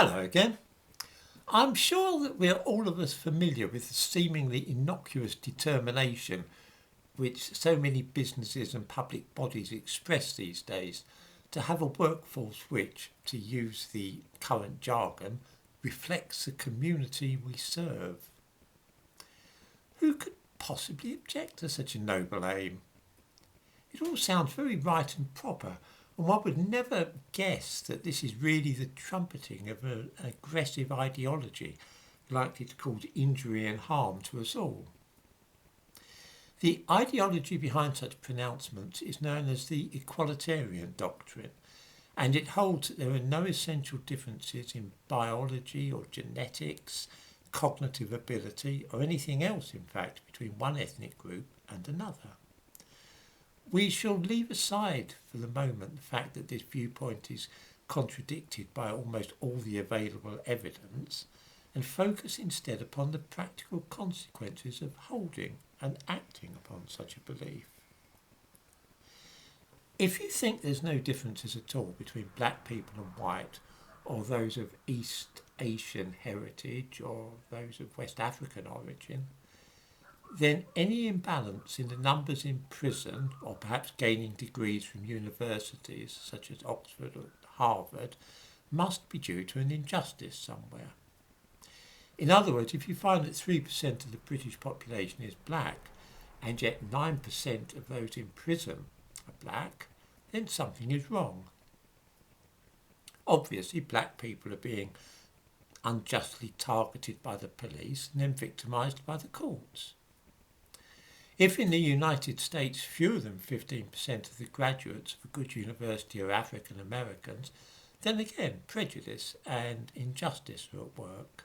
Hello again. I'm sure that we're all of us familiar with the seemingly innocuous determination which so many businesses and public bodies express these days to have a workforce which, to use the current jargon, reflects the community we serve. Who could possibly object to such a noble aim? It all sounds very right and proper, and one would never guess that this is really the trumpeting of an aggressive ideology likely to cause injury and harm to us all. The ideology behind such pronouncements is known as the equalitarian doctrine, and it holds that there are no essential differences in biology or genetics, cognitive ability, or anything else, in fact, between one ethnic group and another. We shall leave aside for the moment the fact that this viewpoint is contradicted by almost all the available evidence and focus instead upon the practical consequences of holding and acting upon such a belief. If you think there's no differences at all between black people and white, or those of East Asian heritage or those of West African origin, then any imbalance in the numbers in prison, or perhaps gaining degrees from universities such as Oxford or Harvard, must be due to an injustice somewhere. In other words, if you find that 3% of the British population is black, and yet 9% of those in prison are black, then something is wrong. Obviously, black people are being unjustly targeted by the police and then victimised by the courts. If in the United States fewer than 15% of the graduates of a good university are African Americans, then again prejudice and injustice are at work.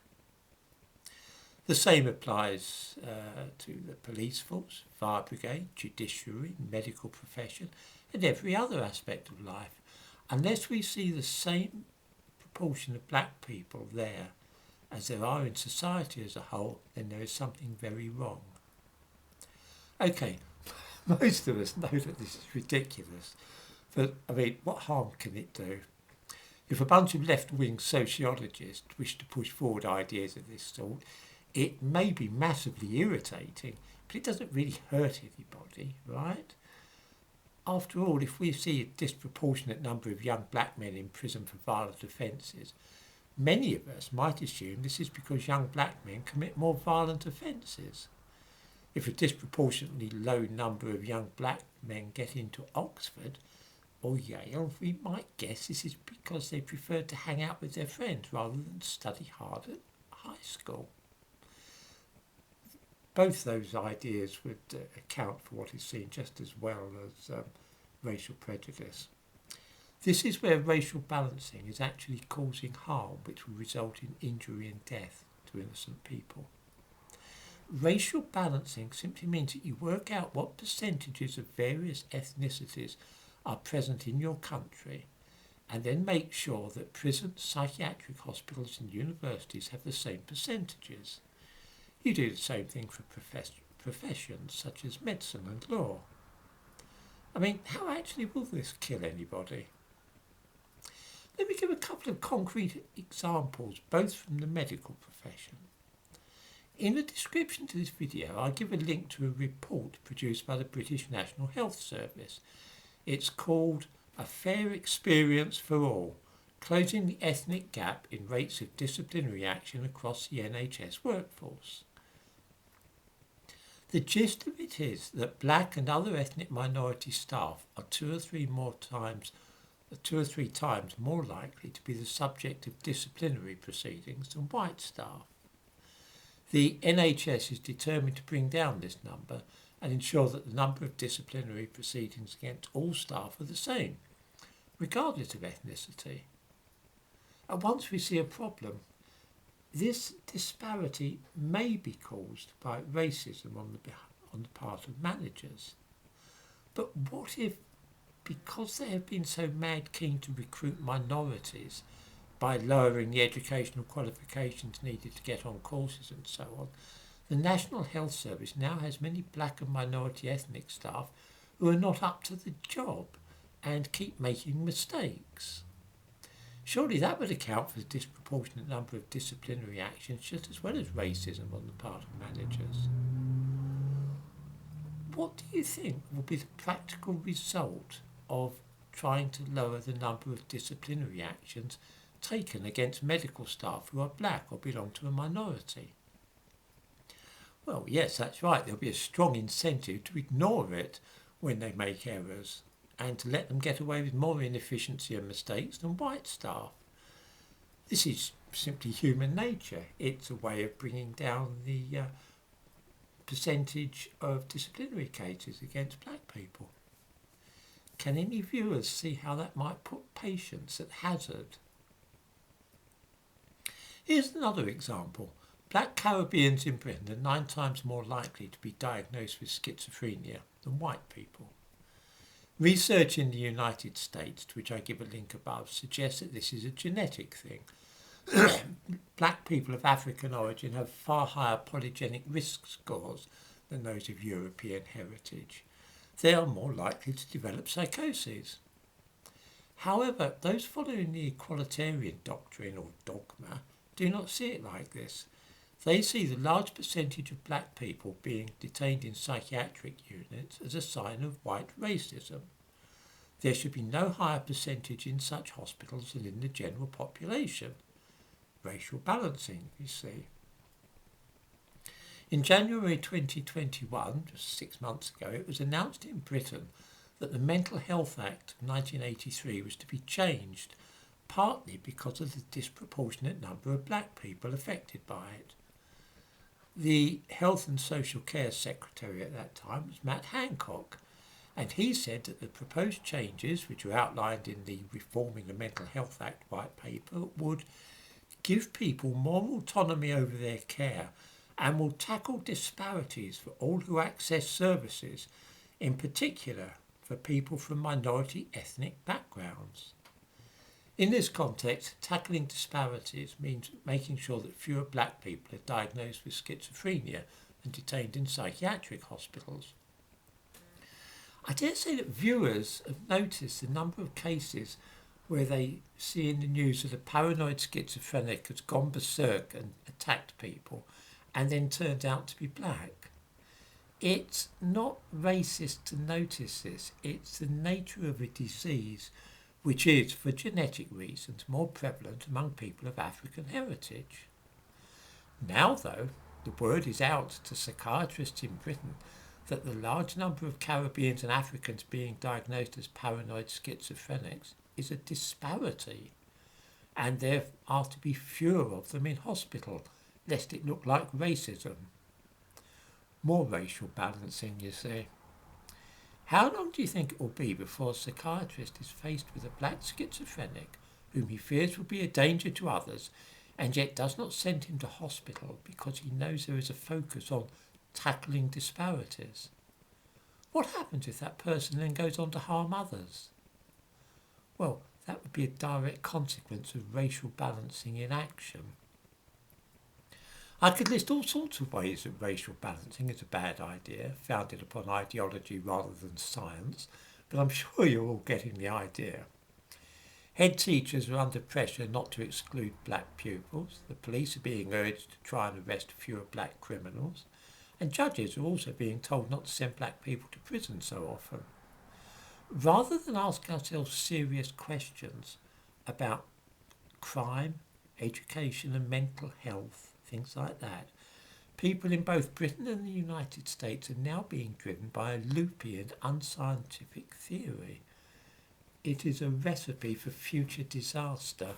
The same applies to the police force, fire brigade, judiciary, medical profession, and every other aspect of life. Unless we see the same proportion of black people there as there are in society as a whole, then there is something very wrong. Okay, most of us know that this is ridiculous, but what harm can it do? If a bunch of left-wing sociologists wish to push forward ideas of this sort, it may be massively irritating, but it doesn't really hurt anybody, right? After all, if we see a disproportionate number of young black men in prison for violent offences, many of us might assume this is because young black men commit more violent offences. If a disproportionately low number of young black men get into Oxford or Yale, we might guess this is because they prefer to hang out with their friends rather than study hard at high school. Both those ideas would account for what is seen just as well as racial prejudice. This is where racial balancing is actually causing harm which will result in injury and death to innocent people. Racial balancing simply means that you work out what percentages of various ethnicities are present in your country and then make sure that prisons, psychiatric hospitals and universities have the same percentages. You do the same thing for professions such as medicine and law. How actually will this kill anybody? Let me give a couple of concrete examples, both from the medical profession. In the description to this video, I give a link to a report produced by the British National Health Service. It's called A Fair Experience for All, Closing the Ethnic Gap in Rates of Disciplinary Action Across the NHS Workforce. The gist of it is that black and other ethnic minority staff are two or three times more likely to be the subject of disciplinary proceedings than white staff. The NHS is determined to bring down this number and ensure that the number of disciplinary proceedings against all staff are the same, regardless of ethnicity. And once we see a problem, this disparity may be caused by racism on the part of managers. But what if, because they have been so mad keen to recruit minorities by lowering the educational qualifications needed to get on courses and so on, the National Health Service now has many black and minority ethnic staff who are not up to the job and keep making mistakes? Surely that would account for the disproportionate number of disciplinary actions just as well as racism on the part of managers. What do you think will be the practical result of trying to lower the number of disciplinary actions taken against medical staff who are black or belong to a minority? Well, yes, that's right. There'll be a strong incentive to ignore it when they make errors and to let them get away with more inefficiency and mistakes than white staff. This is simply human nature. It's a way of bringing down the percentage of disciplinary cases against black people. Can any viewers see how that might put patients at hazard? Here's another example. Black Caribbeans in Britain are 9 times more likely to be diagnosed with schizophrenia than white people. Research in the United States, to which I give a link above, suggests that this is a genetic thing. Black people of African origin have far higher polygenic risk scores than those of European heritage. They are more likely to develop psychoses. However, those following the equalitarian doctrine or dogma do not see it like this. They see the large percentage of black people being detained in psychiatric units as a sign of white racism. There should be no higher percentage in such hospitals than in the general population. Racial balancing, you see. In January 2021, just 6 months ago, it was announced in Britain that the Mental Health Act of 1983 was to be changed, partly because of the disproportionate number of black people affected by it. The Health and Social Care Secretary at that time was Matt Hancock, and he said that the proposed changes, which were outlined in the Reforming the Mental Health Act white paper, would give people more autonomy over their care and will tackle disparities for all who access services, in particular for people from minority ethnic backgrounds. In this context, tackling disparities means making sure that fewer black people are diagnosed with schizophrenia and detained in psychiatric hospitals. I dare say that viewers have noticed the number of cases where they see in the news that a paranoid schizophrenic has gone berserk and attacked people and then turned out to be black. It's not racist to notice this. It's the nature of a disease which is, for genetic reasons, more prevalent among people of African heritage. Now, though, the word is out to psychiatrists in Britain that the large number of Caribbeans and Africans being diagnosed as paranoid schizophrenics is a disparity, and there are to be fewer of them in hospital, lest it look like racism. More racial balancing, you see. How long do you think it will be before a psychiatrist is faced with a black schizophrenic whom he fears will be a danger to others and yet does not send him to hospital because he knows there is a focus on tackling disparities? What happens if that person then goes on to harm others? Well, that would be a direct consequence of racial balancing in action. I could list all sorts of ways that racial balancing is a bad idea, founded upon ideology rather than science, but I'm sure you're all getting the idea. Head teachers are under pressure not to exclude black pupils, the police are being urged to try and arrest fewer black criminals, and judges are also being told not to send black people to prison so often. Rather than ask ourselves serious questions about crime, education and mental health, things like that, people in both Britain and the United States are now being driven by a loopy and unscientific theory. It is a recipe for future disaster.